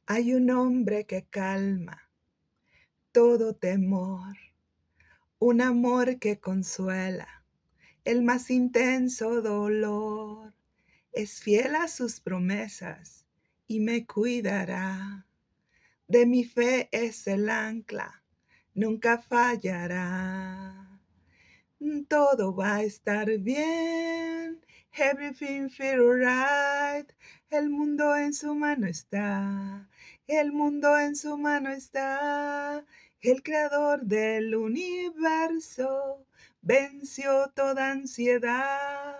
Hay un hombre que calma todo temor, un amor que consuela el más intenso dolor. Es fiel a sus promesas y me cuidará. De mi fe es el ancla, nunca fallará. Todo va a estar bien. Everything feel right. El mundo en su mano está. El mundo en su mano está. El creador del universo venció toda ansiedad.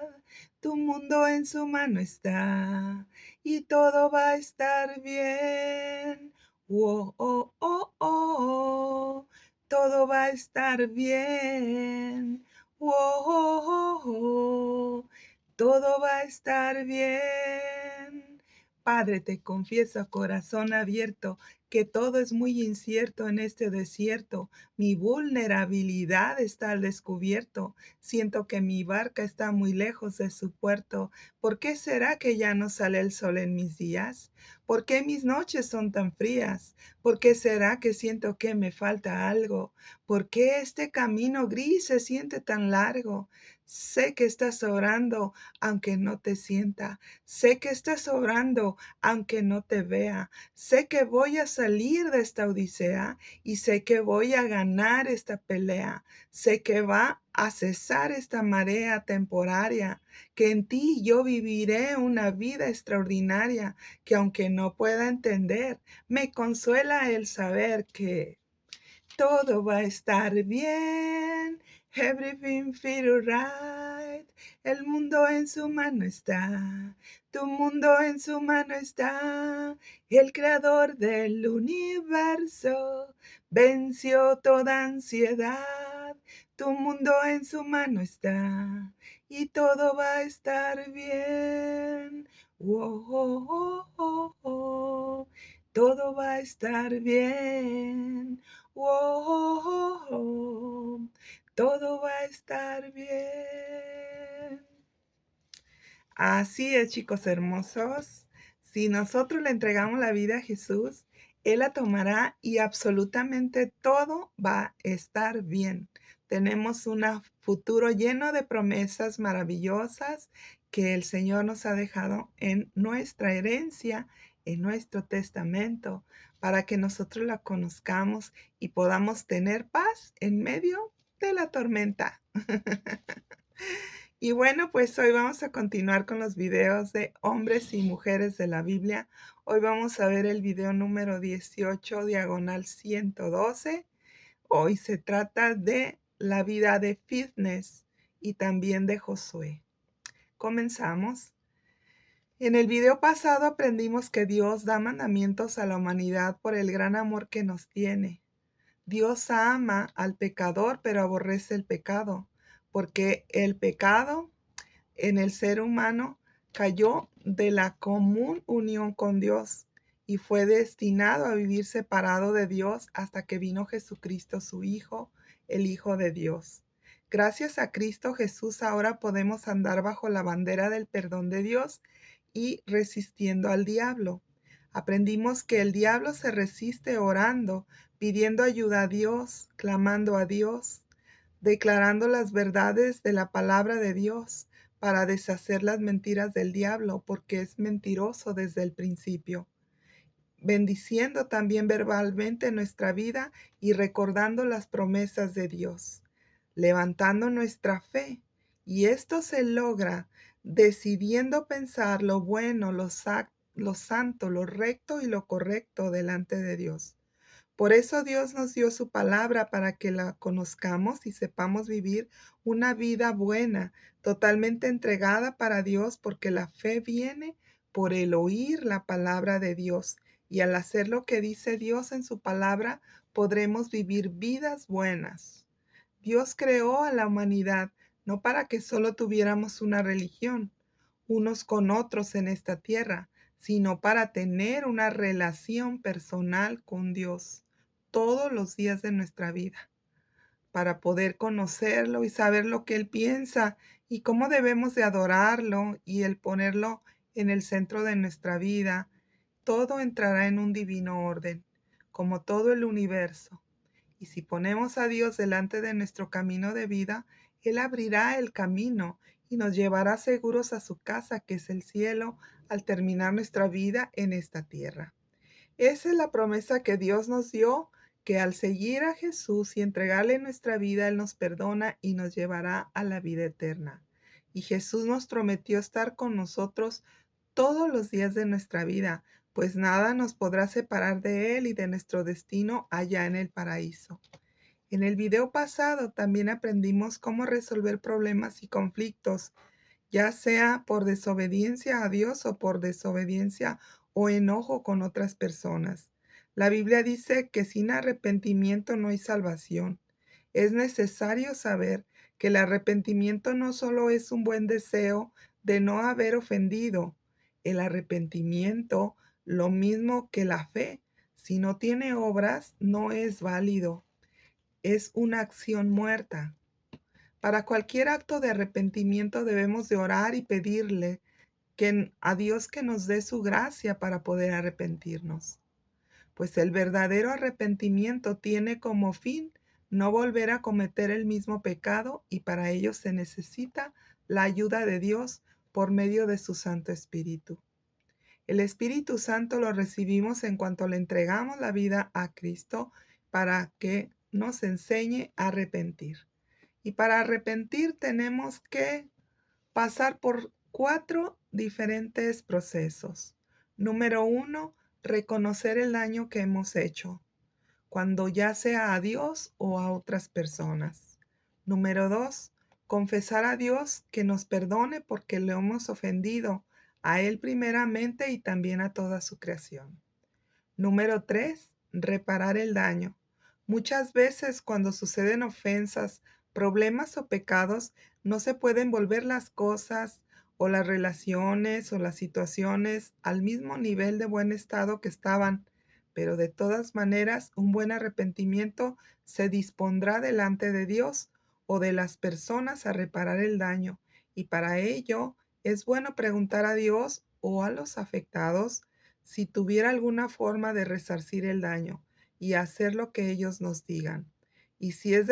Tu mundo en su mano está. Y todo va a estar bien. Oh, oh, oh, oh. Todo va a estar bien. Oh, oh, oh, oh. Todo va a estar bien. Padre, te confieso a corazón abierto que todo es muy incierto en este desierto. Mi vulnerabilidad está al descubierto. Siento que mi barca está muy lejos de su puerto. ¿Por qué será que ya no sale el sol en mis días? ¿Por qué mis noches son tan frías? ¿Por qué será que siento que me falta algo? ¿Por qué este camino gris se siente tan largo? Sé que estás orando aunque no te sienta. Sé que estás orando aunque no te vea. Sé que voy a salir de esta odisea y sé que voy a ganar esta pelea. Sé que va a cesar esta marea temporaria, que en ti yo viviré una vida extraordinaria, que aunque no pueda entender, me consuela el saber que todo va a estar bien. Everything feel right. El mundo en su mano está. Tu mundo en su mano está. El creador del universo venció toda ansiedad. Tu mundo en su mano está. Y todo va a estar bien. Oh, oh, oh, oh, oh. Todo va a estar bien. Oh, oh, oh, todo va a estar bien. Así es, chicos hermosos. Si nosotros le entregamos la vida a Jesús, Él la tomará y absolutamente todo va a estar bien. Tenemos un futuro lleno de promesas maravillosas que el Señor nos ha dejado en nuestra herencia, en nuestro testamento, para que nosotros la conozcamos y podamos tener paz en medio de la tormenta. Y bueno, pues hoy vamos a continuar con los videos de hombres y mujeres de la Biblia. Hoy vamos a ver el video número 18, diagonal 112. Hoy se trata de la vida de Fitness y también de Josué. Comenzamos. En el video pasado aprendimos que Dios da mandamientos a la humanidad por el gran amor que nos tiene. Dios ama al pecador, pero aborrece el pecado, porque el pecado en el ser humano cayó de la común unión con Dios y fue destinado a vivir separado de Dios hasta que vino Jesucristo, su Hijo, el Hijo de Dios. Gracias a Cristo Jesús ahora podemos andar bajo la bandera del perdón de Dios y resistiendo al diablo. Aprendimos que el diablo se resiste orando, pidiendo ayuda a Dios, clamando a Dios, declarando las verdades de la palabra de Dios para deshacer las mentiras del diablo, porque es mentiroso desde el principio. Bendiciendo también verbalmente nuestra vida y recordando las promesas de Dios, levantando nuestra fe. Y esto se logra decidiendo pensar lo bueno, lo santo, lo recto y lo correcto delante de Dios. Por eso Dios nos dio su palabra para que la conozcamos y sepamos vivir una vida buena, totalmente entregada para Dios, porque la fe viene por el oír la palabra de Dios. Y al hacer lo que dice Dios en su palabra, podremos vivir vidas buenas. Dios creó a la humanidad no para que solo tuviéramos una religión, unos con otros en esta tierra, sino para tener una relación personal con Dios todos los días de nuestra vida, para poder conocerlo y saber lo que Él piensa y cómo debemos de adorarlo y el ponerlo en el centro de nuestra vida todo entrará en un divino orden, como todo el universo. Y si ponemos a Dios delante de nuestro camino de vida, Él abrirá el camino y nos llevará seguros a su casa, que es el cielo, al terminar nuestra vida en esta tierra. Esa es la promesa que Dios nos dio, que al seguir a Jesús y entregarle nuestra vida, Él nos perdona y nos llevará a la vida eterna. Y Jesús nos prometió estar con nosotros todos los días de nuestra vida, pues nada nos podrá separar de Él y de nuestro destino allá en el paraíso. En el video pasado también aprendimos cómo resolver problemas y conflictos, ya sea por desobediencia a Dios o por desobediencia o enojo con otras personas. La Biblia dice que sin arrepentimiento no hay salvación. Es necesario saber que el arrepentimiento no solo es un buen deseo de no haber ofendido. El arrepentimiento, lo mismo que la fe, si no tiene obras, no es válido. Es una acción muerta. Para cualquier acto de arrepentimiento debemos de orar y pedirle a Dios que nos dé su gracia para poder arrepentirnos. Pues el verdadero arrepentimiento tiene como fin no volver a cometer el mismo pecado, y para ello se necesita la ayuda de Dios por medio de su Santo Espíritu. El Espíritu Santo lo recibimos en cuanto le entregamos la vida a Cristo para que nos enseñe a arrepentir. Y para arrepentir tenemos que pasar por 4 diferentes procesos. Número 1, reconocer el daño que hemos hecho, cuando ya sea a Dios o a otras personas. Número 2, confesar a Dios que nos perdone porque le hemos ofendido a Él primeramente y también a toda su creación. Número 3, reparar el daño. Muchas veces cuando suceden ofensas, problemas o pecados, no se pueden volver las cosas o las relaciones o las situaciones al mismo nivel de buen estado que estaban, pero de todas maneras un buen arrepentimiento se dispondrá delante de Dios o de las personas a reparar el daño, y para ello es bueno preguntar a Dios o a los afectados si tuviera alguna forma de resarcir el daño y hacer lo que ellos nos digan. Y si en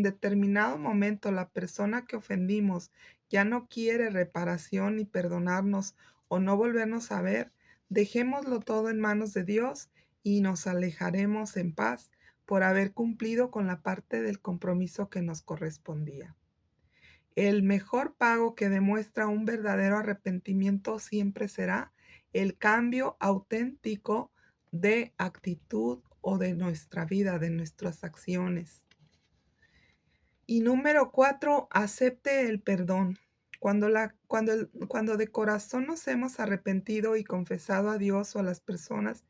determinado momento la persona que ofendimos ya no quiere reparación ni perdonarnos o no volvernos a ver, dejémoslo todo en manos de Dios y nos alejaremos en paz por haber cumplido con la parte del compromiso que nos correspondía. El mejor pago que demuestra un verdadero arrepentimiento siempre será el cambio auténtico de actitud o de nuestra vida, de nuestras acciones. Y número 4, acepte el perdón. Cuando de corazón nos hemos arrepentido y confesado a Dios o a las personas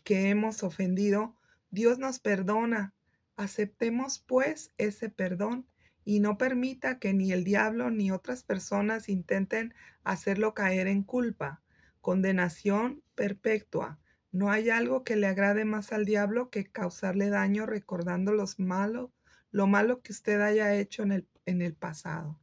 que hemos ofendido, Dios nos perdona. Aceptemos pues ese perdón y no permita que ni el diablo ni otras personas intenten hacerlo caer en culpa, condenación perpetua. No hay algo que le agrade más al diablo que causarle daño recordando lo malo que usted haya hecho en el pasado.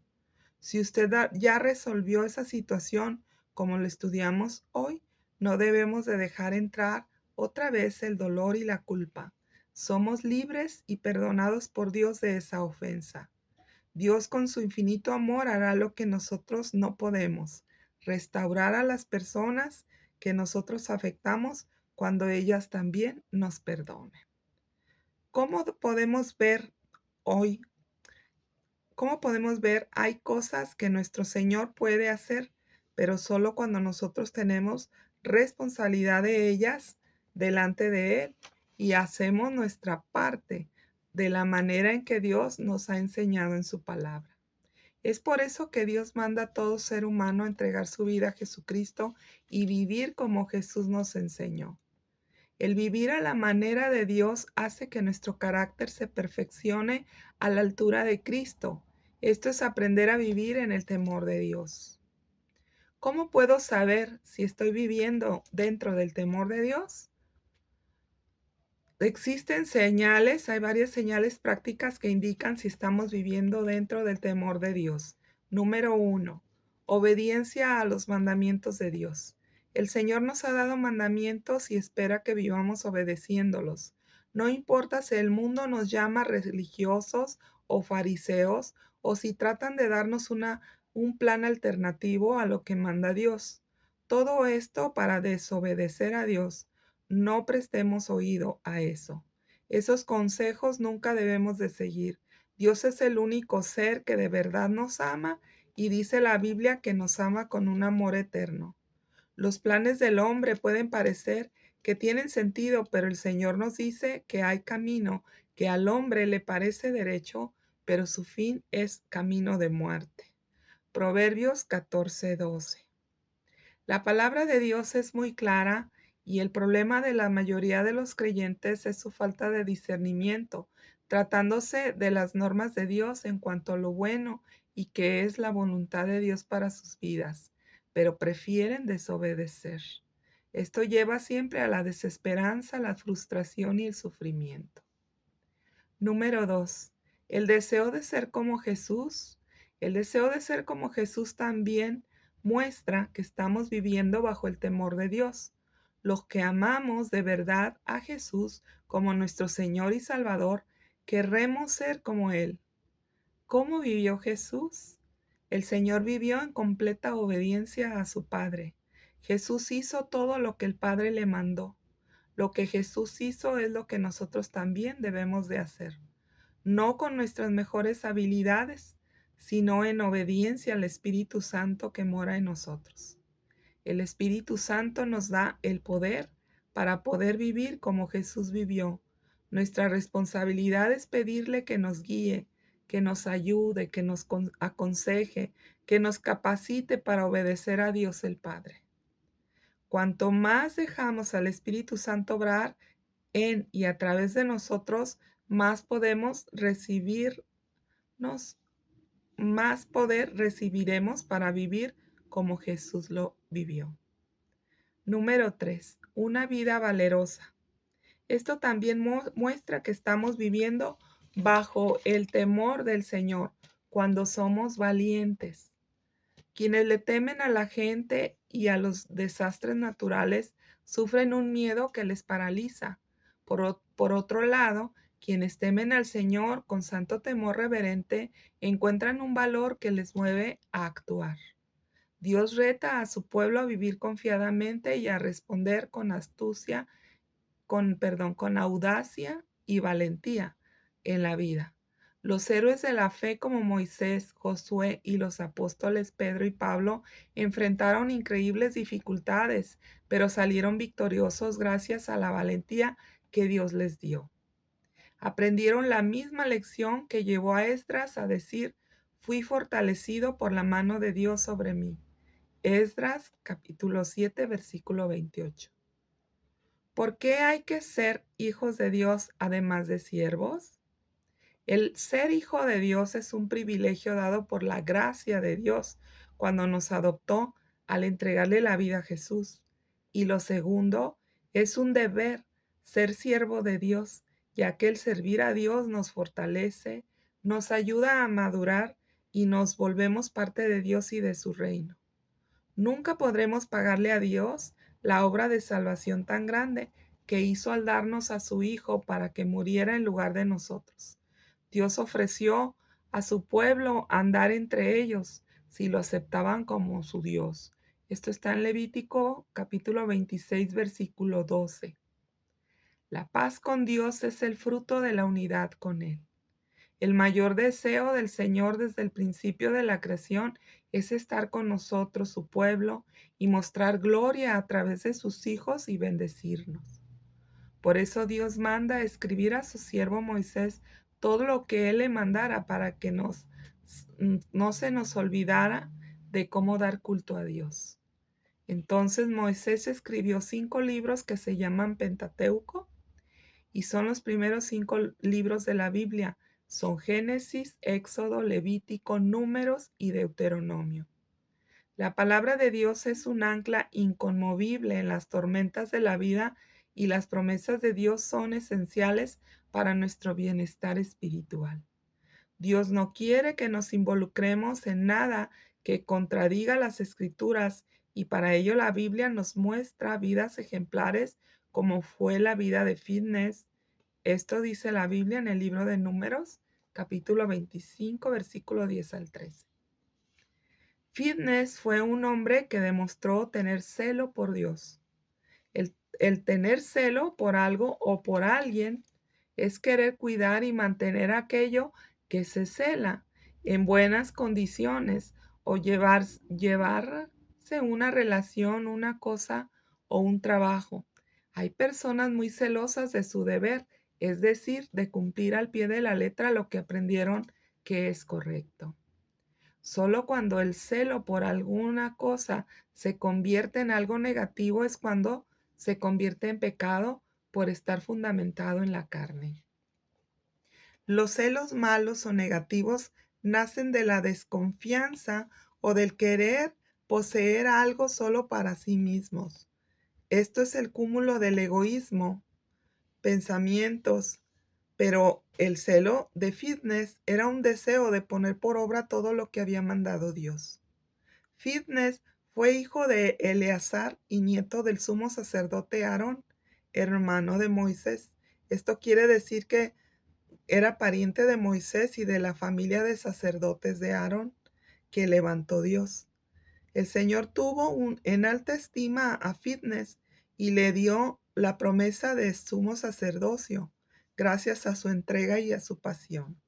Si usted ya resolvió esa situación, como lo estudiamos hoy, no debemos de dejar entrar otra vez el dolor y la culpa. Somos libres y perdonados por Dios de esa ofensa. Dios con su infinito amor hará lo que nosotros no podemos: restaurar a las personas que nosotros afectamos cuando ellas también nos perdonen. ¿Cómo podemos ver hoy? Como podemos ver, hay cosas que nuestro Señor puede hacer, pero solo cuando nosotros tenemos responsabilidad de ellas delante de Él y hacemos nuestra parte de la manera en que Dios nos ha enseñado en su palabra. Es por eso que Dios manda a todo ser humano a entregar su vida a Jesucristo y vivir como Jesús nos enseñó. El vivir a la manera de Dios hace que nuestro carácter se perfeccione a la altura de Cristo. Esto es aprender a vivir en el temor de Dios. ¿Cómo puedo saber si estoy viviendo dentro del temor de Dios? Existen señales, hay varias señales prácticas que indican si estamos viviendo dentro del temor de Dios. Número 1, obediencia a los mandamientos de Dios. El Señor nos ha dado mandamientos y espera que vivamos obedeciéndolos. No importa si el mundo nos llama religiosos o fariseos o si tratan de darnos un plan alternativo a lo que manda Dios. Todo esto para desobedecer a Dios. No prestemos oído a eso. Esos consejos nunca debemos de seguir. Dios es el único ser que de verdad nos ama y dice la Biblia que nos ama con un amor eterno. Los planes del hombre pueden parecer que tienen sentido, pero el Señor nos dice que hay camino que al hombre le parece derecho, pero su fin es camino de muerte. Proverbios 14:12. La palabra de Dios es muy clara y el problema de la mayoría de los creyentes es su falta de discernimiento, tratándose de las normas de Dios en cuanto a lo bueno y que es la voluntad de Dios para sus vidas, pero prefieren desobedecer. Esto lleva siempre a la desesperanza, la frustración y el sufrimiento. Número 2. El deseo de ser como Jesús. El deseo de ser como Jesús también muestra que estamos viviendo bajo el temor de Dios. Los que amamos de verdad a Jesús como nuestro Señor y Salvador, querremos ser como Él. ¿Cómo vivió Jesús? El Señor vivió en completa obediencia a su Padre. Jesús hizo todo lo que el Padre le mandó. Lo que Jesús hizo es lo que nosotros también debemos de hacer, no con nuestras mejores habilidades, sino en obediencia al Espíritu Santo que mora en nosotros. El Espíritu Santo nos da el poder para poder vivir como Jesús vivió. Nuestra responsabilidad es pedirle que nos guíe, que nos ayude, que nos aconseje, que nos capacite para obedecer a Dios el Padre. Cuanto más dejamos al Espíritu Santo obrar en y a través de nosotros, más podemos recibirnos, más poder recibiremos para vivir como Jesús lo vivió. Número 3. Una vida valerosa. Esto también muestra que estamos viviendo bajo el temor del Señor cuando somos valientes. Quienes le temen a la gente y a los desastres naturales sufren un miedo que les paraliza. Por otro lado, quienes temen al Señor con santo temor reverente encuentran un valor que les mueve a actuar. Dios reta a su pueblo a vivir confiadamente y a responder con astucia, con audacia y valentía en la vida. Los héroes de la fe como Moisés, Josué y los apóstoles Pedro y Pablo enfrentaron increíbles dificultades, pero salieron victoriosos gracias a la valentía que Dios les dio. Aprendieron la misma lección que llevó a Esdras a decir: fui fortalecido por la mano de Dios sobre mí. Esdras capítulo 7 versículo 28. ¿Por qué hay que ser hijos de Dios además de siervos? El ser hijo de Dios es un privilegio dado por la gracia de Dios cuando nos adoptó al entregarle la vida a Jesús. Y lo segundo, es un deber ser siervo de Dios, ya que el servir a Dios nos fortalece, nos ayuda a madurar y nos volvemos parte de Dios y de su reino. Nunca podremos pagarle a Dios la obra de salvación tan grande que hizo al darnos a su Hijo para que muriera en lugar de nosotros. Dios ofreció a su pueblo andar entre ellos si lo aceptaban como su Dios. Esto está en Levítico capítulo 26, versículo 12. La paz con Dios es el fruto de la unidad con Él. El mayor deseo del Señor desde el principio de la creación es estar con nosotros, su pueblo, y mostrar gloria a través de sus hijos y bendecirnos. Por eso Dios manda escribir a su siervo Moisés todo lo que Él le mandara para que no se nos olvidara de cómo dar culto a Dios. Entonces Moisés escribió 5 libros que se llaman Pentateuco y son los primeros 5 libros de la Biblia. Son Génesis, Éxodo, Levítico, Números y Deuteronomio. La palabra de Dios es un ancla inconmovible en las tormentas de la vida y las promesas de Dios son esenciales para nuestro bienestar espiritual. Dios no quiere que nos involucremos en nada que contradiga las Escrituras Y para ello la Biblia nos muestra vidas ejemplares como fue la vida de Fitness. Esto dice la Biblia en el libro de Números, capítulo 25, versículo 10 al 13. Fitness fue un hombre que demostró tener celo por Dios. El tener celo por algo o por alguien es querer cuidar y mantener aquello que se cela en buenas condiciones o llevarse una relación, una cosa o un trabajo. Hay personas muy celosas de su deber, es decir, de cumplir al pie de la letra lo que aprendieron que es correcto. Solo cuando el celo por alguna cosa se convierte en algo negativo es cuando se convierte en pecado por estar fundamentado en la carne. Los celos malos o negativos nacen de la desconfianza o del querer poseer algo solo para sí mismos. Esto es el cúmulo del egoísmo, pensamientos, pero el celo de Fitness era un deseo de poner por obra todo lo que había mandado Dios. Fitness fue hijo de Eleazar y nieto del sumo sacerdote Aarón, hermano de Moisés. Esto quiere decir que era pariente de Moisés y de la familia de sacerdotes de Aarón que levantó Dios. El Señor tuvo en alta estima a Fitness y le dio la promesa de sumo sacerdocio, gracias a su entrega y a su pasión.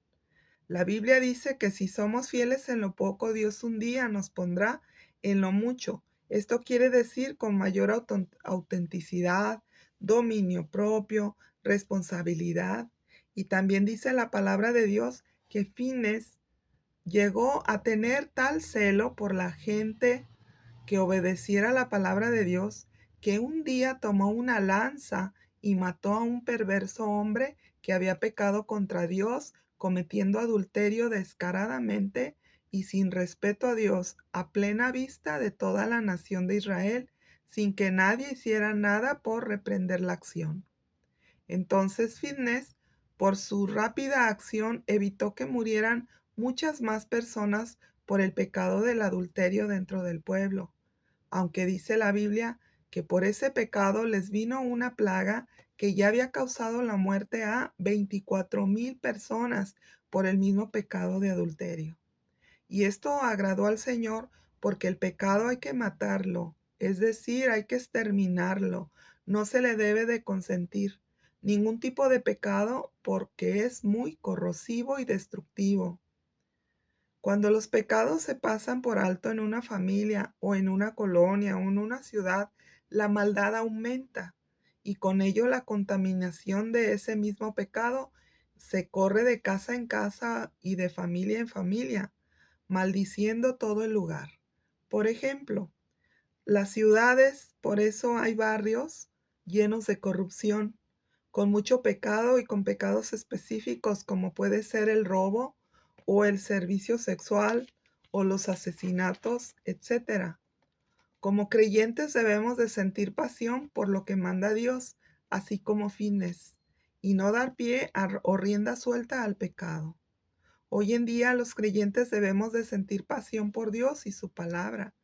La Biblia dice que si somos fieles en lo poco, Dios un día nos pondrá en lo mucho. Esto quiere decir con mayor autenticidad, dominio propio, responsabilidad. Y también dice la palabra de Dios que Fines llegó a tener tal celo por la gente que obedeciera la palabra de Dios, que un día tomó una lanza y mató a un perverso hombre que había pecado contra Dios, cometiendo adulterio descaradamente y sin respeto a Dios, a plena vista de toda la nación de Israel, sin que nadie hiciera nada por reprender la acción. Entonces Fitness, por su rápida acción, evitó que murieran muchas más personas por el pecado del adulterio dentro del pueblo, aunque dice la Biblia que por ese pecado les vino una plaga que ya había causado la muerte a 24,000 personas por el mismo pecado de adulterio. Y esto agradó al Señor porque el pecado hay que matarlo, es decir, hay que exterminarlo, no se le debe de consentir ningún tipo de pecado porque es muy corrosivo y destructivo. Cuando los pecados se pasan por alto en una familia o en una colonia o en una ciudad, la maldad aumenta y con ello la contaminación de ese mismo pecado se corre de casa en casa y de familia en familia, maldiciendo todo el lugar. Por ejemplo, las ciudades, por eso hay barrios llenos de corrupción, con mucho pecado y con pecados específicos como puede ser el robo o el servicio sexual o los asesinatos, etcétera. Como creyentes debemos de sentir pasión por lo que manda Dios, así como fines, y no dar pie o rienda suelta al pecado. Hoy en día los creyentes debemos de sentir pasión por Dios y su palabra.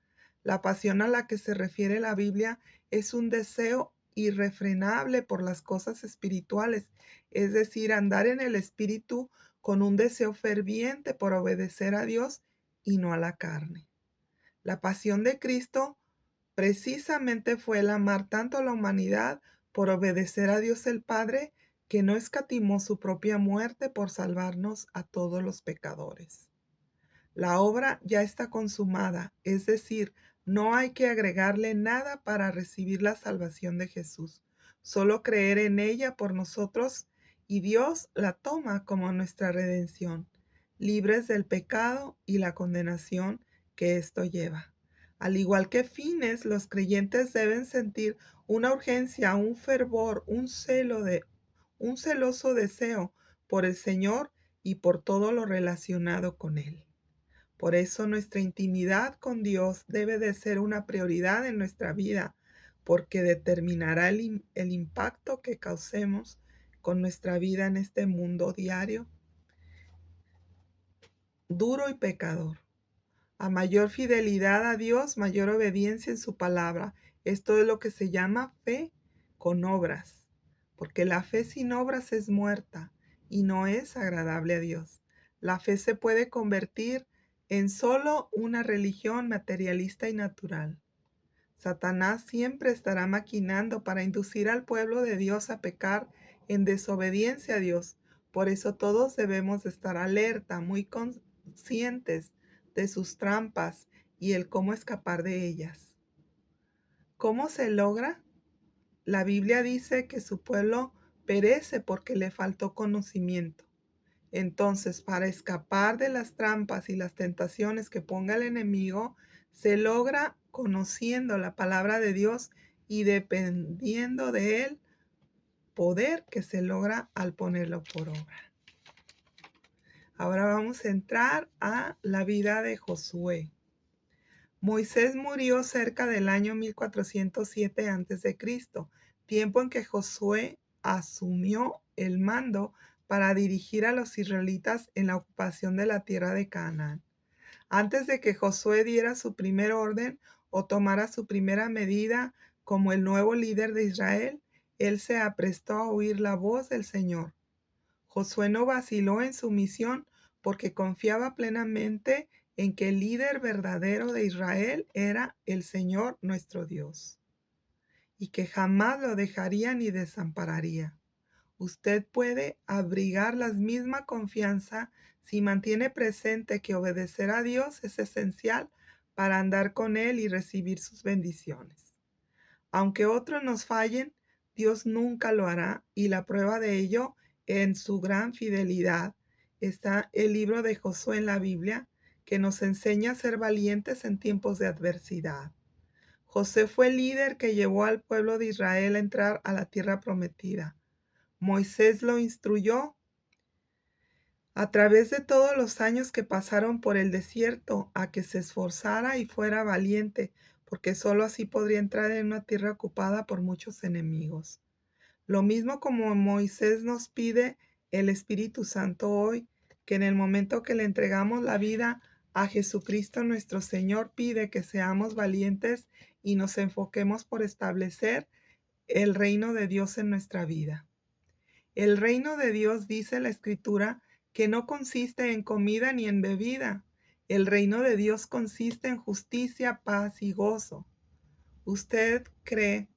La pasión a la que se refiere la Biblia es un deseo irrefrenable por las cosas espirituales, es decir, andar en el espíritu con un deseo ferviente por obedecer a Dios y no a la carne. La pasión de Cristo precisamente fue el amar tanto a la humanidad por obedecer a Dios el Padre, que no escatimó su propia muerte por salvarnos a todos los pecadores. La obra ya está consumada, es decir, no hay que agregarle nada para recibir la salvación de Jesús, solo creer en ella por nosotros y Dios la toma como nuestra redención, libres del pecado y la condenación que esto lleva. Al igual que Fines, los creyentes deben sentir una urgencia, un fervor, un celoso deseo por el Señor y por todo lo relacionado con Él. Por eso nuestra intimidad con Dios debe de ser una prioridad en nuestra vida, porque determinará el impacto que causemos con nuestra vida en este mundo diario, duro y pecador. A mayor fidelidad a Dios, mayor obediencia en su palabra. Esto es lo que se llama fe con obras, porque la fe sin obras es muerta y no es agradable a Dios. La fe se puede convertir en solo una religión materialista y natural. Satanás siempre estará maquinando para inducir al pueblo de Dios a pecar en desobediencia a Dios. Por eso todos debemos estar alerta, muy conscientes de sus trampas y el cómo escapar de ellas. ¿Cómo se logra? La Biblia dice que su pueblo perece porque le faltó conocimiento. Entonces, para escapar de las trampas y las tentaciones que ponga el enemigo, se logra conociendo la palabra de Dios y dependiendo de él, poder que se logra al ponerlo por obra. Ahora vamos a entrar a la vida de Josué. Moisés murió cerca del año 1407 a.C., tiempo en que Josué asumió el mando para dirigir a los israelitas en la ocupación de la tierra de Canaán. Antes de que Josué diera su primer orden o tomara su primera medida como el nuevo líder de Israel, él se aprestó a oír la voz del Señor. Josué no vaciló en su misión porque confiaba plenamente en que el líder verdadero de Israel era el Señor nuestro Dios y que jamás lo dejaría ni desampararía. Usted puede abrigar la misma confianza si mantiene presente que obedecer a Dios es esencial para andar con Él y recibir sus bendiciones. Aunque otros nos fallen, Dios nunca lo hará, y la prueba de ello en su gran fidelidad está el libro de Josué en la Biblia, que nos enseña a ser valientes en tiempos de adversidad. José fue el líder que llevó al pueblo de Israel a entrar a la tierra prometida. Moisés lo instruyó a través de todos los años que pasaron por el desierto a que se esforzara y fuera valiente, porque sólo así podría entrar en una tierra ocupada por muchos enemigos. Lo mismo como Moisés nos pide el Espíritu Santo hoy, que en el momento que le entregamos la vida a Jesucristo nuestro Señor, pide que seamos valientes y nos enfoquemos por establecer el reino de Dios en nuestra vida. El reino de Dios, dice la Escritura, que no consiste en comida ni en bebida. El reino de Dios consiste en justicia, paz y gozo. ¿Usted cree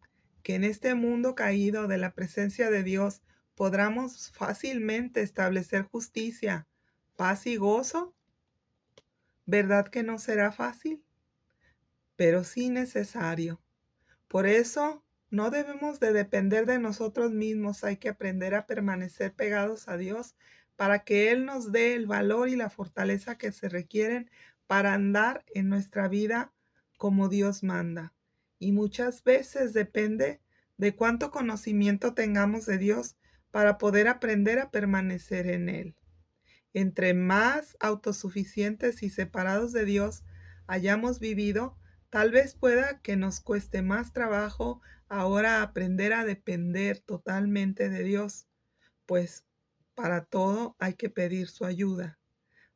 que en este mundo caído de la presencia de Dios podamos fácilmente establecer justicia, paz y gozo? ¿Verdad que no será fácil? Pero sí necesario. Por eso no debemos de depender de nosotros mismos, hay que aprender a permanecer pegados a Dios para que Él nos dé el valor y la fortaleza que se requieren para andar en nuestra vida como Dios manda. Y muchas veces depende de cuánto conocimiento tengamos de Dios para poder aprender a permanecer en Él. Entre más autosuficientes y separados de Dios hayamos vivido, tal vez pueda que nos cueste más trabajo ahora aprender a depender totalmente de Dios, pues para todo hay que pedir su ayuda.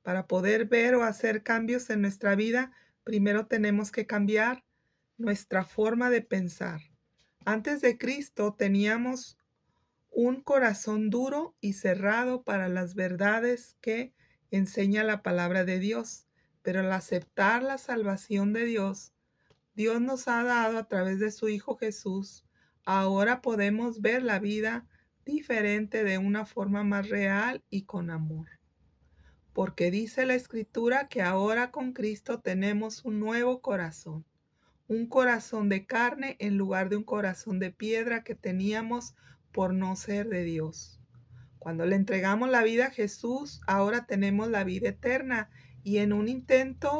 Para poder ver o hacer cambios en nuestra vida, primero tenemos que cambiar nuestra forma de pensar. Antes de Cristo teníamos un corazón duro y cerrado para las verdades que enseña la palabra de Dios. Pero al aceptar la salvación de Dios, Dios nos ha dado a través de su Hijo Jesús. Ahora podemos ver la vida diferente de una forma más real y con amor. Porque dice la Escritura que ahora con Cristo tenemos un nuevo corazón. Un corazón de carne en lugar de un corazón de piedra que teníamos por no ser de Dios. Cuando le entregamos la vida a Jesús, ahora tenemos la vida eterna y en un instante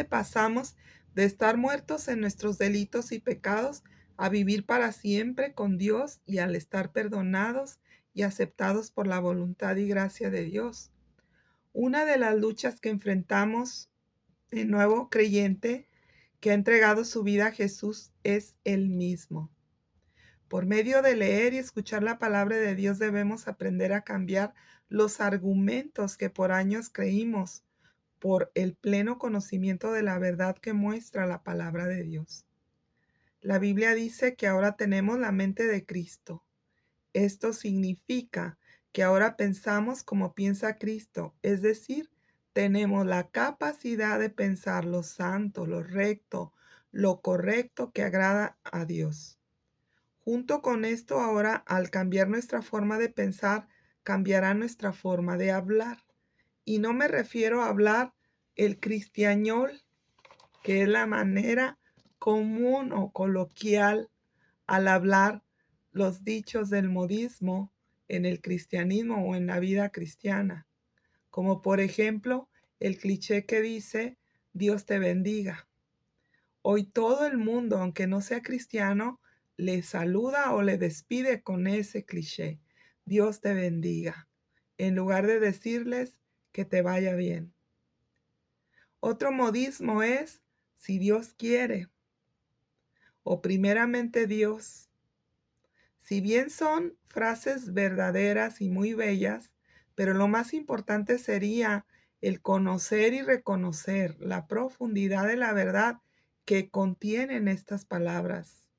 pasamos de estar muertos en nuestros delitos y pecados a vivir para siempre con Dios y al estar perdonados y aceptados por la voluntad y gracia de Dios. Una de las luchas que enfrentamos el nuevo creyente que ha entregado su vida a Jesús es el mismo. Por medio de leer y escuchar la palabra de Dios debemos aprender a cambiar los argumentos que por años creímos. por el pleno conocimiento de la verdad que muestra la palabra de Dios. La Biblia dice que ahora tenemos la mente de Cristo. Esto significa que ahora pensamos como piensa Cristo, es decir, tenemos la capacidad de pensar lo santo, lo recto, lo correcto que agrada a Dios. Junto con esto, ahora, al cambiar nuestra forma de pensar, cambiará nuestra forma de hablar. Y no me refiero a hablar el cristiañol, que es la manera común o coloquial al hablar los dichos del modismo en el cristianismo o en la vida cristiana, como por ejemplo el cliché que dice Dios te bendiga. Hoy todo el mundo, aunque no sea cristiano, le saluda o le despide con ese cliché, Dios te bendiga, en lugar de decirles que te vaya bien. Otro modismo es si Dios quiere o primeramente Dios. Si bien son frases verdaderas y muy bellas, pero lo más importante sería el conocer y reconocer la profundidad de la verdad que contienen estas palabras,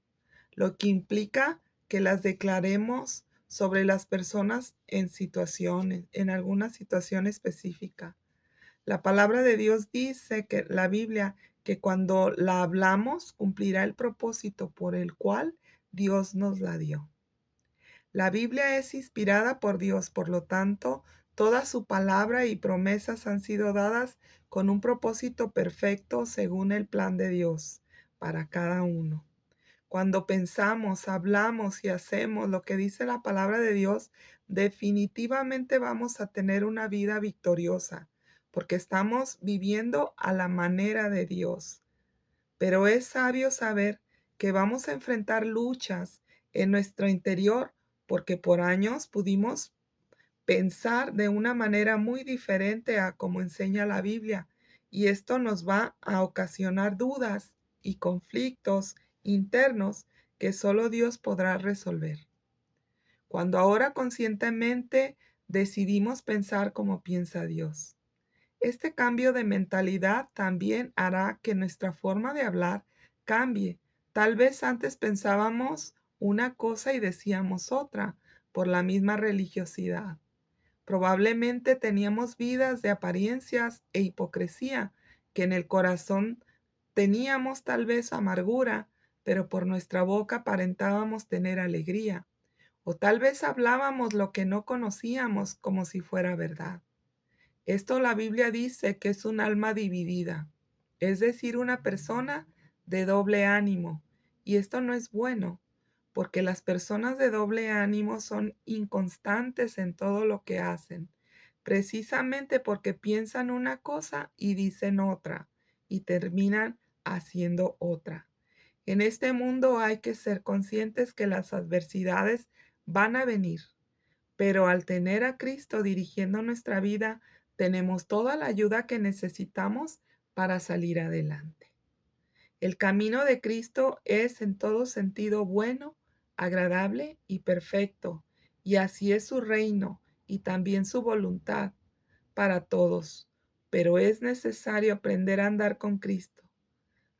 lo que implica que las declaremos sobre las personas en alguna situación específica. La palabra de Dios dice que la Biblia, que cuando la hablamos cumplirá el propósito por el cual Dios nos la dio. La Biblia es inspirada por Dios, por lo tanto, toda su palabra y promesas han sido dadas con un propósito perfecto según el plan de Dios para cada uno. Cuando pensamos, hablamos y hacemos lo que dice la palabra de Dios, definitivamente vamos a tener una vida victoriosa, porque estamos viviendo a la manera de Dios. Pero es sabio saber que vamos a enfrentar luchas en nuestro interior, porque por años pudimos pensar de una manera muy diferente a como enseña la Biblia, y esto nos va a ocasionar dudas y conflictos internos que solo Dios podrá resolver. Cuando ahora conscientemente decidimos pensar como piensa Dios. Este cambio de mentalidad también hará que nuestra forma de hablar cambie. Tal vez antes pensábamos una cosa y decíamos otra por la misma religiosidad. Probablemente teníamos vidas de apariencias e hipocresía, que en el corazón teníamos tal vez amargura, pero por nuestra boca aparentábamos tener alegría. O tal vez hablábamos lo que no conocíamos como si fuera verdad. Esto la Biblia dice que es un alma dividida, es decir, una persona de doble ánimo. Y esto no es bueno, porque las personas de doble ánimo son inconstantes en todo lo que hacen, precisamente porque piensan una cosa y dicen otra, y terminan haciendo otra. En este mundo hay que ser conscientes que las adversidades van a venir, pero al tener a Cristo dirigiendo nuestra vida, tenemos toda la ayuda que necesitamos para salir adelante. El camino de Cristo es en todo sentido bueno, agradable y perfecto, y así es su reino y también su voluntad para todos. Pero es necesario aprender a andar con Cristo.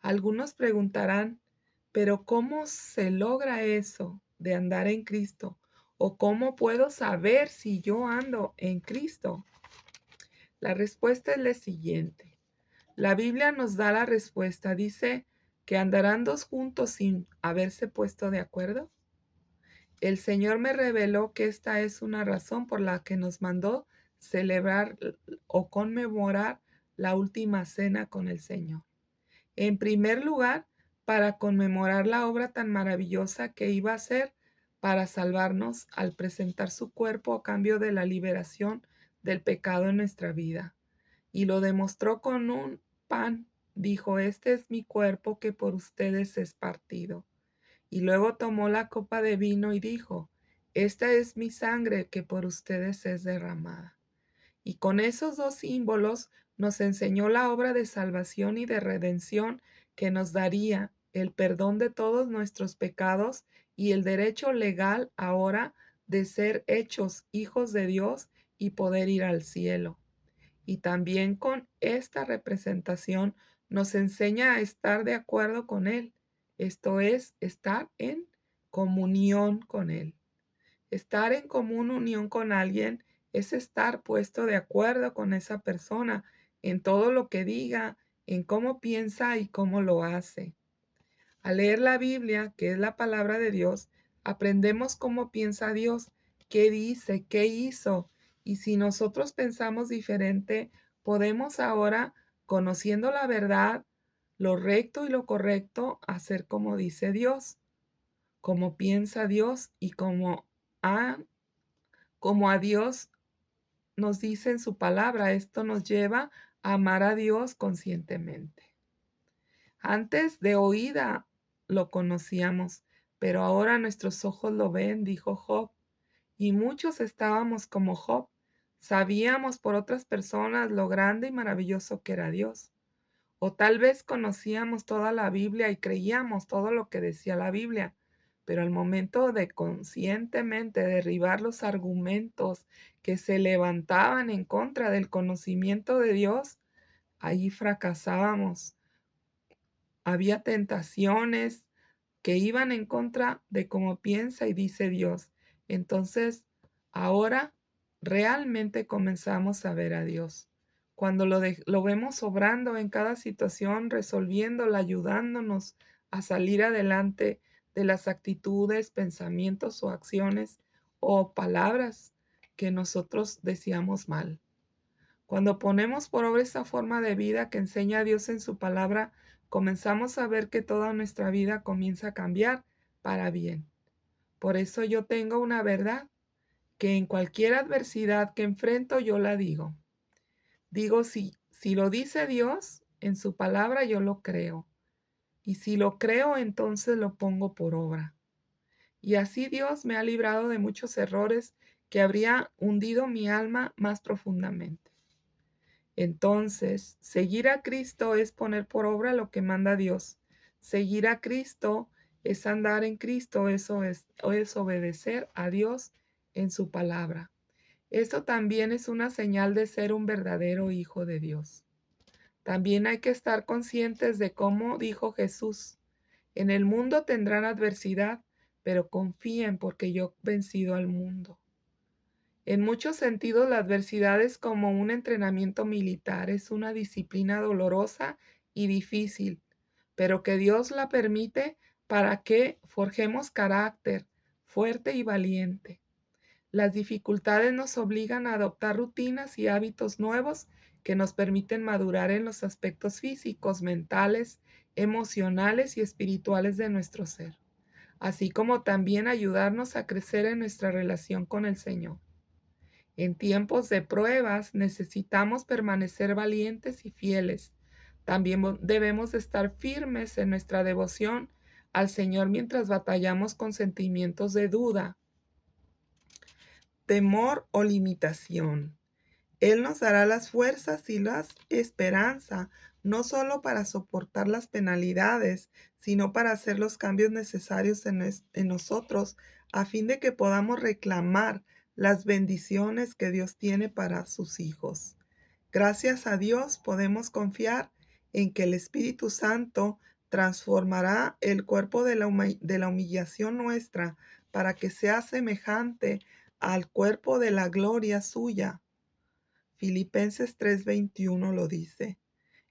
Algunos preguntarán, ¿pero cómo se logra eso de andar en Cristo? ¿O cómo puedo saber si yo ando en Cristo? La respuesta es la siguiente. La Biblia nos da la respuesta. Dice que andarán dos juntos sin haberse puesto de acuerdo. El Señor me reveló que esta es una razón por la que nos mandó celebrar o conmemorar la última cena con el Señor. En primer lugar, para conmemorar la obra tan maravillosa que iba a hacer para salvarnos al presentar su cuerpo a cambio de la liberación del pecado en nuestra vida. Y lo demostró con un pan. Dijo, este es mi cuerpo que por ustedes es partido. Y luego tomó la copa de vino y dijo, esta es mi sangre que por ustedes es derramada. Y con esos dos símbolos nos enseñó la obra de salvación y de redención que nos daría el perdón de todos nuestros pecados y el derecho legal ahora de ser hechos hijos de Dios y poder ir al cielo. Y también con esta representación nos enseña a estar de acuerdo con Él, esto es, estar en comunión con Él. Estar en común unión con alguien es estar puesto de acuerdo con esa persona en todo lo que diga, en cómo piensa y cómo lo hace. Al leer la Biblia, que es la palabra de Dios, aprendemos cómo piensa Dios, qué dice, qué hizo. Y si nosotros pensamos diferente, podemos ahora, conociendo la verdad, lo recto y lo correcto, hacer como dice Dios, como piensa Dios y como a Dios nos dice en su palabra. Esto nos lleva a amar a Dios conscientemente. Antes de oída lo conocíamos, pero ahora nuestros ojos lo ven, dijo Job. Y muchos estábamos como Job. Sabíamos por otras personas lo grande y maravilloso que era Dios. O tal vez conocíamos toda la Biblia y creíamos todo lo que decía la Biblia, pero al momento de conscientemente derribar los argumentos que se levantaban en contra del conocimiento de Dios, ahí fracasábamos. Había tentaciones que iban en contra de cómo piensa y dice Dios. Entonces, ahora realmente comenzamos a ver a Dios. Cuando lo vemos obrando en cada situación, resolviéndola, ayudándonos a salir adelante de las actitudes, pensamientos o acciones o palabras que nosotros decíamos mal. Cuando ponemos por obra esa forma de vida que enseña Dios en su palabra, comenzamos a ver que toda nuestra vida comienza a cambiar para bien. Por eso yo tengo una verdad, que en cualquier adversidad que enfrento yo la digo. Digo, si lo dice Dios en su palabra, yo lo creo. Y si lo creo, entonces lo pongo por obra. Y así Dios me ha librado de muchos errores que habría hundido mi alma más profundamente. Entonces, seguir a Cristo es poner por obra lo que manda Dios. Seguir a Cristo es andar en Cristo, eso es obedecer a Dios en su palabra. Esto también es una señal de ser un verdadero hijo de Dios. También hay que estar conscientes de cómo dijo Jesús: en el mundo tendrán adversidad, pero confíen porque yo he vencido al mundo. En muchos sentidos, la adversidad es como un entrenamiento militar, es una disciplina dolorosa y difícil, pero que Dios la permite para que forjemos carácter fuerte y valiente. Las dificultades nos obligan a adoptar rutinas y hábitos nuevos que nos permiten madurar en los aspectos físicos, mentales, emocionales y espirituales de nuestro ser, así como también ayudarnos a crecer en nuestra relación con el Señor. En tiempos de pruebas necesitamos permanecer valientes y fieles. También debemos estar firmes en nuestra devoción al Señor mientras batallamos con sentimientos de duda, temor o limitación. Él nos dará las fuerzas y la esperanza, no solo para soportar las penalidades, sino para hacer los cambios necesarios en nosotros, a fin de que podamos reclamar las bendiciones que Dios tiene para sus hijos. Gracias a Dios podemos confiar en que el Espíritu Santo transformará el cuerpo de la humillación nuestra para que sea semejante al cuerpo de la gloria suya. Filipenses 3:21 lo dice.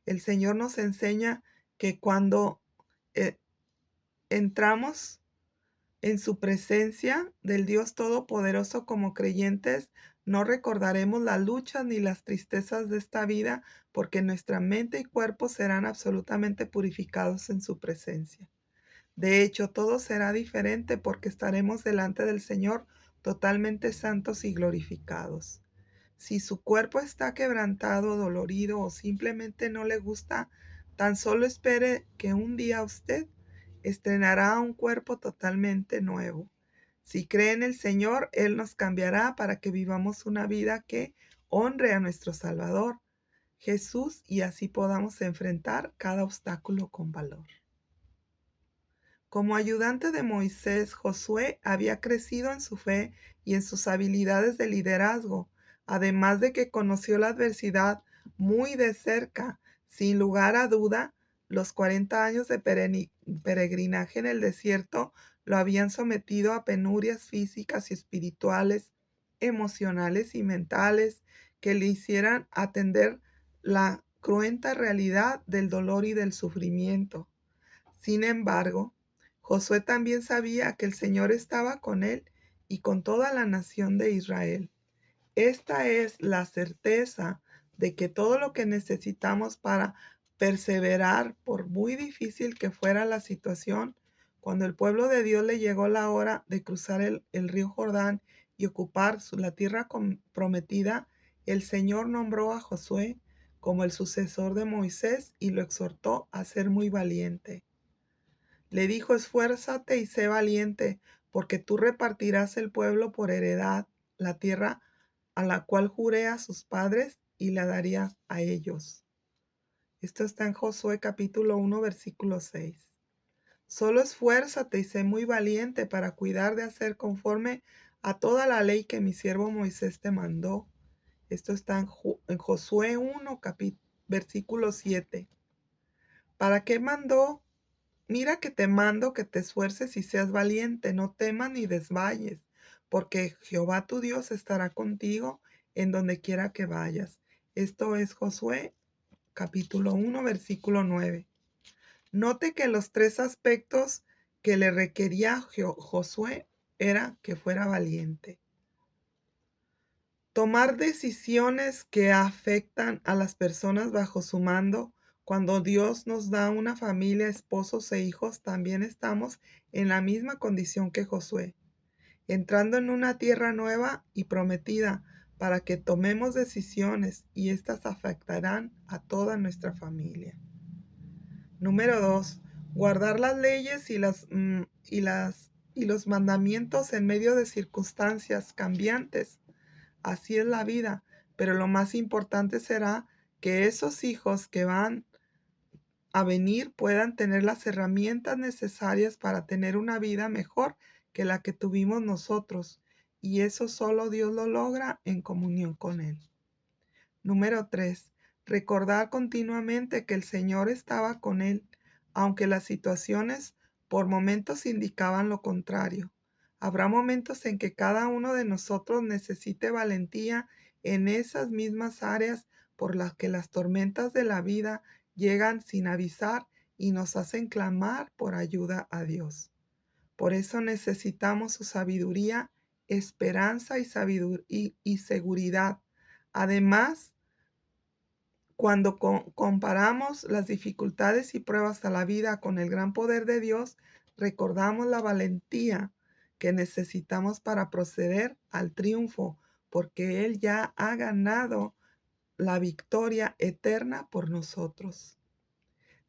El Señor nos enseña que cuando eh, entramos en su presencia del Dios Todopoderoso como creyentes, no recordaremos las luchas ni las tristezas de esta vida, porque nuestra mente y cuerpo serán absolutamente purificados en su presencia. De hecho, todo será diferente porque estaremos delante del Señor totalmente santos y glorificados. Si su cuerpo está quebrantado, dolorido o simplemente no le gusta, tan solo espere que un día usted estrenará un cuerpo totalmente nuevo. Si cree en el Señor, Él nos cambiará para que vivamos una vida que honre a nuestro Salvador, Jesús, y así podamos enfrentar cada obstáculo con valor. Como ayudante de Moisés, Josué había crecido en su fe y en sus habilidades de liderazgo. Además de que conoció la adversidad muy de cerca, sin lugar a duda, los 40 años de peregrinaje en el desierto lo habían sometido a penurias físicas y espirituales, emocionales y mentales que le hicieran atender la cruenta realidad del dolor y del sufrimiento. Sin embargo, Josué también sabía que el Señor estaba con él y con toda la nación de Israel. Esta es la certeza de que todo lo que necesitamos para perseverar, por muy difícil que fuera la situación, cuando el pueblo de Dios le llegó la hora de cruzar el río Jordán y ocupar la tierra prometida, el Señor nombró a Josué como el sucesor de Moisés y lo exhortó a ser muy valiente. Le dijo: esfuérzate y sé valiente, porque tú repartirás el pueblo por heredad, la tierra a la cual juré a sus padres y la daría a ellos. Esto está en Josué capítulo 1, versículo 6. Solo esfuérzate y sé muy valiente para cuidar de hacer conforme a toda la ley que mi siervo Moisés te mandó. Esto está en Josué 1, versículo 7. ¿Para qué mandó? Mira que te mando que te esfuerces y seas valiente, no temas ni desmayes, porque Jehová tu Dios estará contigo en donde quiera que vayas. Esto es Josué capítulo 1, versículo 9. Note que los tres aspectos que le requería Josué era que fuera valiente. Tomar decisiones que afectan a las personas bajo su mando. Cuando Dios nos da una familia, esposos e hijos, también estamos en la misma condición que Josué, entrando en una tierra nueva y prometida para que tomemos decisiones y éstas afectarán a toda nuestra familia. Número 2. Guardar las leyes y los mandamientos en medio de circunstancias cambiantes. Así es la vida, pero lo más importante será que esos hijos que van a venir puedan tener las herramientas necesarias para tener una vida mejor que la que tuvimos nosotros, y eso solo Dios lo logra en comunión con Él. Número 3. Recordar continuamente que el Señor estaba con él, aunque las situaciones por momentos indicaban lo contrario. Habrá momentos en que cada uno de nosotros necesite valentía en esas mismas áreas por las que las tormentas de la vida llegan sin avisar y nos hacen clamar por ayuda a Dios. Por eso necesitamos su sabiduría, esperanza y seguridad. Además, cuando comparamos las dificultades y pruebas a la vida con el gran poder de Dios, recordamos la valentía que necesitamos para proceder al triunfo, porque Él ya ha ganado la victoria eterna por nosotros.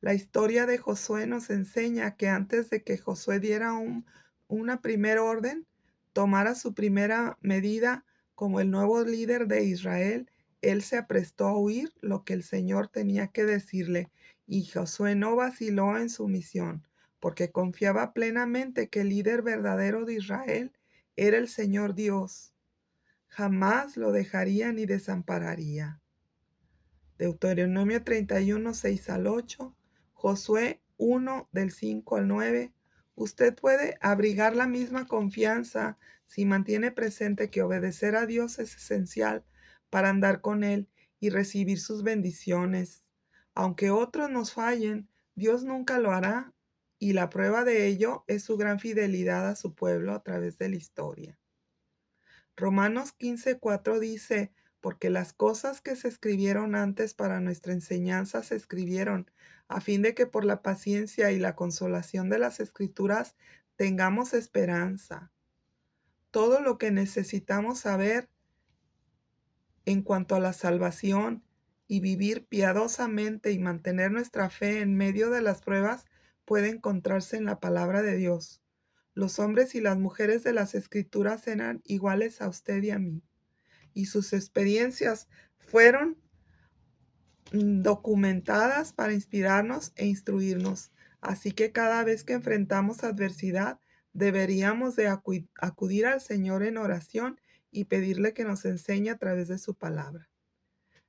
La historia de Josué nos enseña que antes de que Josué diera una primera orden, tomara su primera medida como el nuevo líder de Israel, él se aprestó a oír lo que el Señor tenía que decirle, y Josué no vaciló en su misión, porque confiaba plenamente que el líder verdadero de Israel era el Señor Dios. Jamás lo dejaría ni desampararía. Deuteronomio 31, 6 al 8, Josué 1, del 5 al 9. Usted puede abrigar la misma confianza si mantiene presente que obedecer a Dios es esencial para andar con Él y recibir sus bendiciones. Aunque otros nos fallen, Dios nunca lo hará, y la prueba de ello es su gran fidelidad a su pueblo a través de la historia. Romanos 15:4 dice: porque las cosas que se escribieron antes para nuestra enseñanza se escribieron, a fin de que por la paciencia y la consolación de las Escrituras tengamos esperanza. Todo lo que necesitamos saber en cuanto a la salvación y vivir piadosamente y mantener nuestra fe en medio de las pruebas puede encontrarse en la palabra de Dios. Los hombres y las mujeres de las Escrituras eran iguales a usted y a mí, y sus experiencias fueron documentadas para inspirarnos e instruirnos. Así que cada vez que enfrentamos adversidad, deberíamos de acudir al Señor en oración y pedirle que nos enseñe a través de su palabra.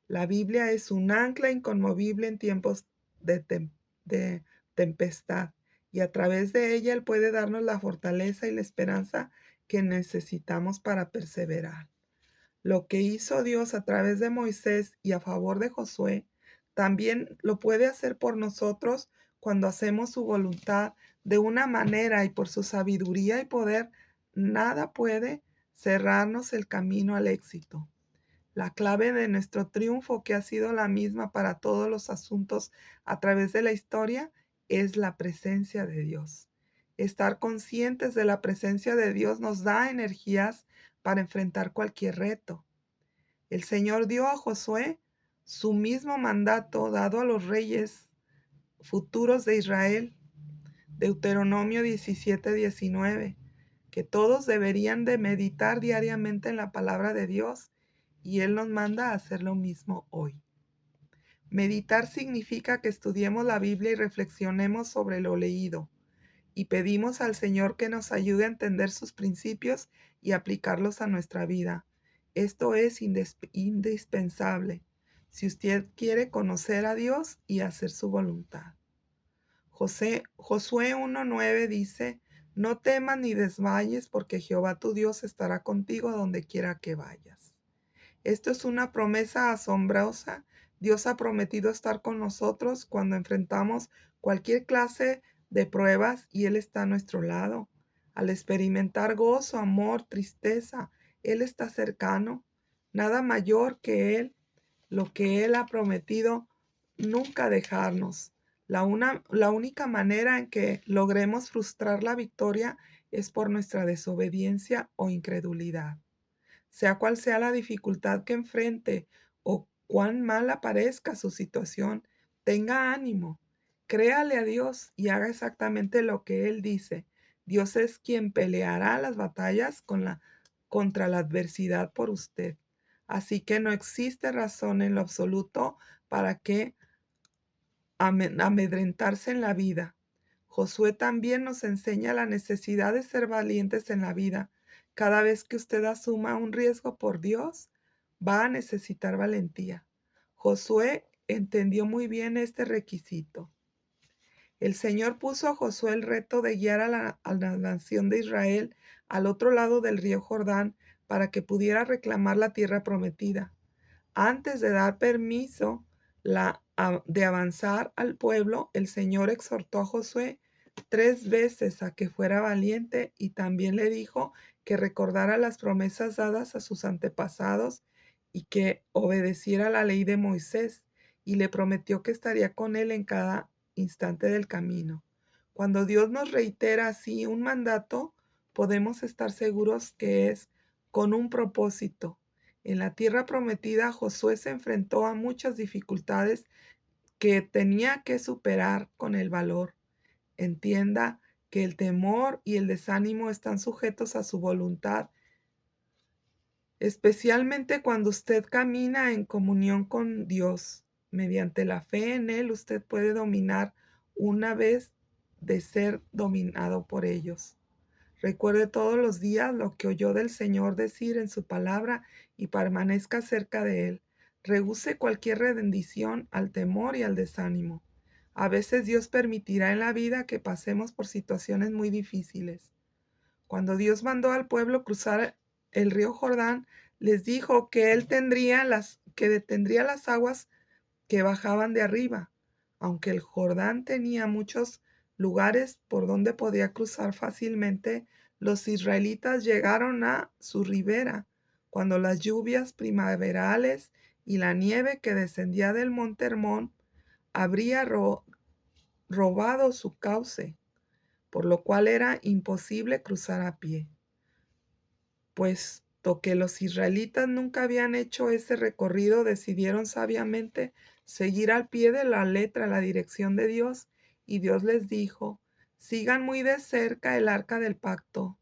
La Biblia es un ancla inconmovible en tiempos de tempestad, y a través de ella Él puede darnos la fortaleza y la esperanza que necesitamos para perseverar. Lo que hizo Dios a través de Moisés y a favor de Josué, también lo puede hacer por nosotros cuando hacemos su voluntad de una manera, y por su sabiduría y poder, nada puede cerrarnos el camino al éxito. La clave de nuestro triunfo, que ha sido la misma para todos los asuntos a través de la historia, es la presencia de Dios. Estar conscientes de la presencia de Dios nos da energías para enfrentar cualquier reto. El Señor dio a Josué su mismo mandato dado a los reyes futuros de Israel, Deuteronomio 17:19, que todos deberían de meditar diariamente en la palabra de Dios, y Él nos manda a hacer lo mismo hoy. Meditar significa que estudiemos la Biblia y reflexionemos sobre lo leído, y pedimos al Señor que nos ayude a entender sus principios y aplicarlos a nuestra vida. Esto es indispensable si usted quiere conocer a Dios y hacer su voluntad. Josué 1:9 dice: no temas ni desmayes, porque Jehová tu Dios estará contigo donde quiera que vayas. Esto es una promesa asombrosa. Dios ha prometido estar con nosotros cuando enfrentamos cualquier clase de pruebas, y Él está a nuestro lado. Al experimentar gozo, amor, tristeza, Él está cercano. Nada mayor que Él, lo que Él ha prometido, nunca dejarnos. La única manera en que logremos frustrar la victoria es por nuestra desobediencia o incredulidad. Sea cual sea la dificultad que enfrente o cuán mal parezca su situación, tenga ánimo, créale a Dios y haga exactamente lo que Él dice. Dios es quien peleará las batallas contra la adversidad por usted. Así que no existe razón en lo absoluto para que amedrentarse en la vida. Josué también nos enseña la necesidad de ser valientes en la vida. Cada vez que usted asuma un riesgo por Dios, va a necesitar valentía. Josué entendió muy bien este requisito. El Señor puso a Josué el reto de guiar a la nación de Israel al otro lado del río Jordán para que pudiera reclamar la tierra prometida. Antes de dar permiso de avanzar al pueblo, el Señor exhortó a Josué 3 veces a que fuera valiente, y también le dijo que recordara las promesas dadas a sus antepasados y que obedeciera la ley de Moisés, y le prometió que estaría con él en cada instante del camino. Cuando Dios nos reitera así un mandato, podemos estar seguros que es con un propósito. En la tierra prometida, Josué se enfrentó a muchas dificultades que tenía que superar con el valor. Entienda que el temor y el desánimo están sujetos a su voluntad, especialmente cuando usted camina en comunión con Dios. Mediante la fe en Él, usted puede dominar una vez de ser dominado por ellos. Recuerde todos los días lo que oyó del Señor decir en su palabra y permanezca cerca de Él. Rehúse cualquier rendición al temor y al desánimo. A veces Dios permitirá en la vida que pasemos por situaciones muy difíciles. Cuando Dios mandó al pueblo cruzar el río Jordán, les dijo que que detendría las aguas que bajaban de arriba. Aunque el Jordán tenía muchos lugares por donde podía cruzar fácilmente, los israelitas llegaron a su ribera cuando las lluvias primaverales y la nieve que descendía del monte Hermón habría robado su cauce, por lo cual era imposible cruzar a pie. Puesto que los israelitas nunca habían hecho ese recorrido, decidieron sabiamente seguir al pie de la letra la dirección de Dios, y Dios les dijo: sigan muy de cerca el arca del pacto.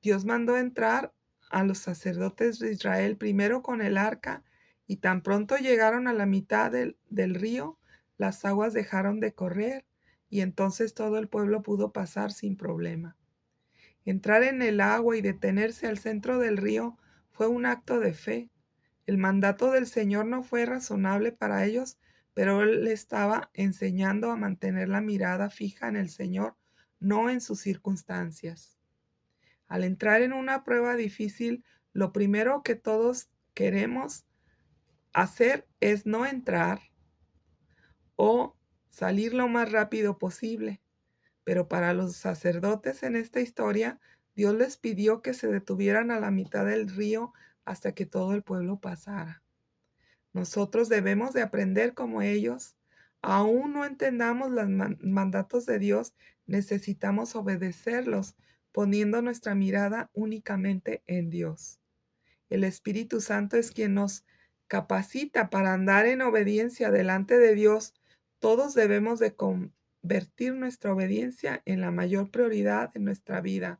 Dios mandó entrar a los sacerdotes de Israel primero con el arca, y tan pronto llegaron a la mitad del río, las aguas dejaron de correr, y entonces todo el pueblo pudo pasar sin problema. Entrar en el agua y detenerse al centro del río Fue un acto de fe. El mandato del Señor no fue razonable para ellos, pero Él les estaba enseñando a mantener la mirada fija en el Señor, no en sus circunstancias. Al entrar en una prueba difícil, lo primero que todos queremos hacer es no entrar o salir lo más rápido posible. Pero para los sacerdotes en esta historia, Dios les pidió que se detuvieran a la mitad del río hasta que todo el pueblo pasara. Nosotros debemos de aprender como ellos. Aún no entendamos los mandatos de Dios, necesitamos obedecerlos, poniendo nuestra mirada únicamente en Dios. El Espíritu Santo es quien nos capacita para andar en obediencia delante de Dios. Todos debemos de convertir nuestra obediencia en la mayor prioridad en nuestra vida.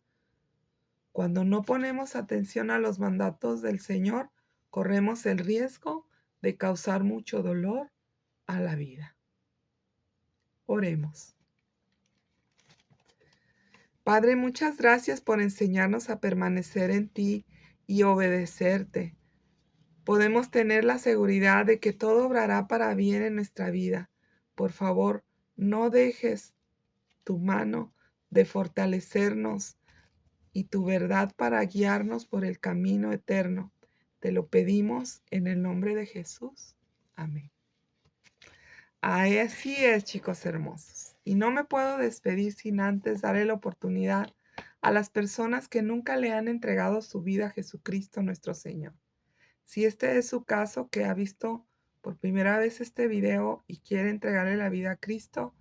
Cuando no ponemos atención a los mandatos del Señor, corremos el riesgo de causar mucho dolor a la vida. Oremos. Padre, muchas gracias por enseñarnos a permanecer en ti y obedecerte. Podemos tener la seguridad de que todo obrará para bien en nuestra vida. Por favor, no dejes tu mano de fortalecernos y tu verdad para guiarnos por el camino eterno. Te lo pedimos en el nombre de Jesús. Amén. Así es, chicos hermosos. Y no me puedo despedir sin antes darle la oportunidad a las personas que nunca le han entregado su vida a Jesucristo nuestro Señor. Si este es su caso, que ha visto por primera vez este video y quiere entregarle la vida a Cristo,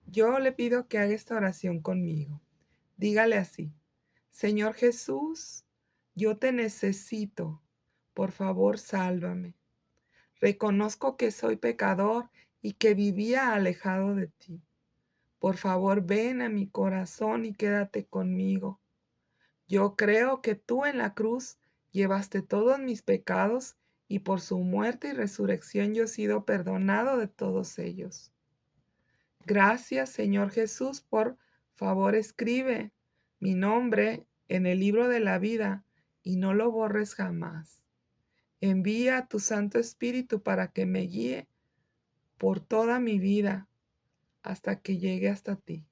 yo le pido que haga esta oración conmigo. Dígale así: Señor Jesús, yo te necesito. Por favor, sálvame. Reconozco que soy pecador y que vivía alejado de ti. Por favor, ven a mi corazón y quédate conmigo. Yo creo que tú en la cruz llevaste todos mis pecados y por su muerte y resurrección yo he sido perdonado de todos ellos. Gracias, Señor Jesús, por favor escribe mi nombre en el libro de la vida y no lo borres jamás. Envía a tu Santo Espíritu para que me guíe por toda mi vida hasta que llegue hasta ti.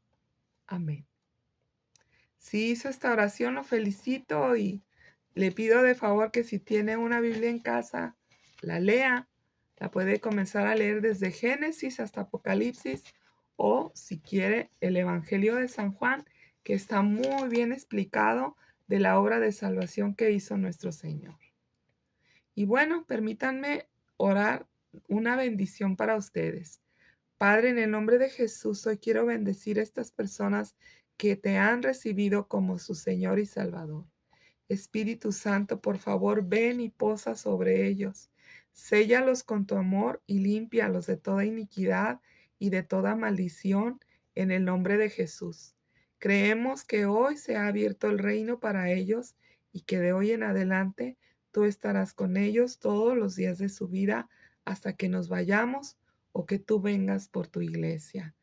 Amén. Si hizo esta oración, lo felicito y le pido de favor que si tiene una Biblia en casa, la lea. La puede comenzar a leer desde Génesis hasta Apocalipsis, o si quiere el Evangelio de San Juan, que está muy bien explicado de la obra de salvación que hizo nuestro Señor. Y bueno, permítanme orar una bendición para ustedes. Padre, en el nombre de Jesús, hoy quiero bendecir a estas personas que te han recibido como su Señor y Salvador. Espíritu Santo, por favor, ven y posa sobre ellos. Séllalos con tu amor y límpialos de toda iniquidad y de toda maldición en el nombre de Jesús. Creemos que hoy se ha abierto el reino para ellos y que de hoy en adelante tú estarás con ellos todos los días de su vida hasta que nos vayamos o que tú vengas por tu iglesia.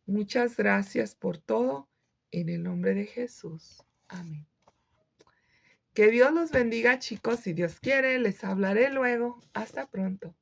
Muchas gracias por todo, en el nombre de Jesús. Amén. Que Dios los bendiga, chicos. Si Dios quiere, les hablaré luego. Hasta pronto.